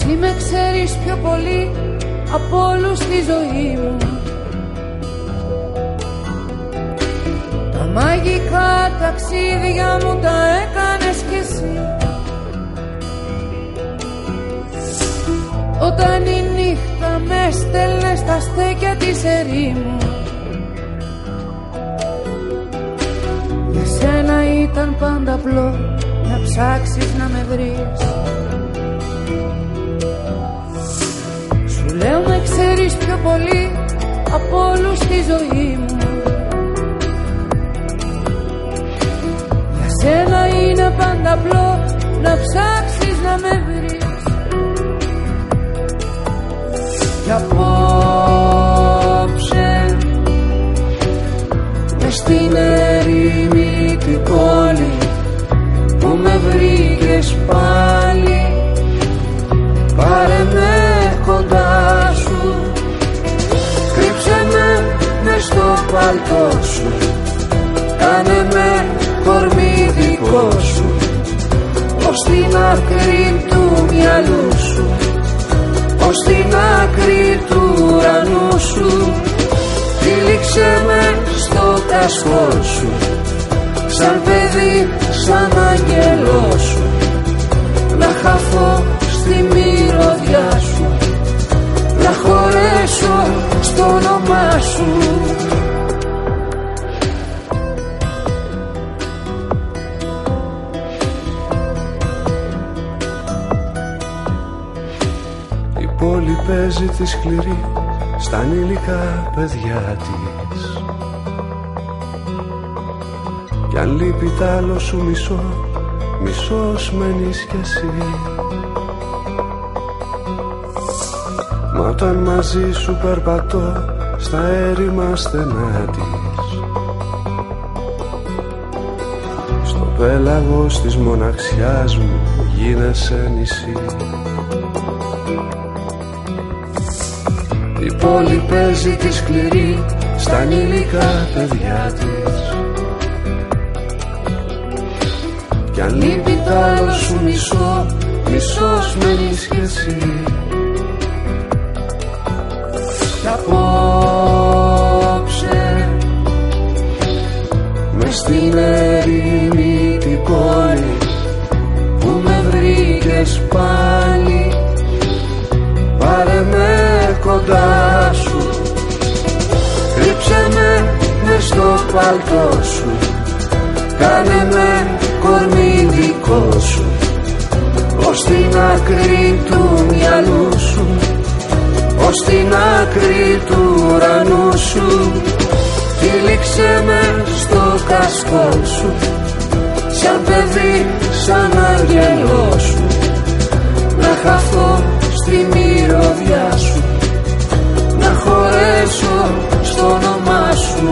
Εσύ με ξέρεις πιο πολύ από όλους στη ζωή μου. Τα μαγικά ταξίδια μου τα έκανες κι εσύ. Όταν η νύχτα με στέλνε στα στέκια της ερήμου. Για σένα ήταν πάντα απλό να ψάξεις να με βρεις. Σου λέω με ξέρεις πιο πολύ από όλους στη ζωή μου. Για σένα είναι πάντα απλό να ψάξεις να με βρεις. Κι απόψε μες στην ερήμη την πόλη που με βρήκες πάλι, πάρε με κοντά σου, κρύψε με μες στο παλτό σου, κάνε με κορμί δικό σου, ως την άκρη του μυαλού σου, ως την άκρη του ουρανού σου. Τύλιξε με στο κασκό σου, σαν παιδί, σαν άγγελό σου, να χαθώ στη μυρωδιά σου, να χωρέσω στο όνομά σου. Η πόλη παίζει τη σκληρή στα ανήλικα παιδιά της. Κι αν λείπει τ' άλλο σου μισό, μισός μένεις κι εσύ. Μα όταν μαζί σου περπατώ στα έρημα στενά της, στο πέλαγος της μοναξιάς μου γίνεσαι νησί. Η πόλη παίζει τη σκληρή στα ανήλικα παιδιά της. Κι αν λείπει τ' άλλο σου μισό, μισός μένεις κι εσύ. Κι απόψε μες στην ερήμη την πόλη που με βρήκες πάλι, πάρε με κοντά σου, κρύψε με μες στο παλτό σου, κάνε με κορμί δικό σου, ως την άκρη του μυαλού σου, ως την άκρη του ουρανού σου. Τύλιξε με στο κασκό σου, σαν παιδί, σαν άγγελό σου, να χαθώ στη μυρωδιά σου, να χωρέσω στο όνομά σου.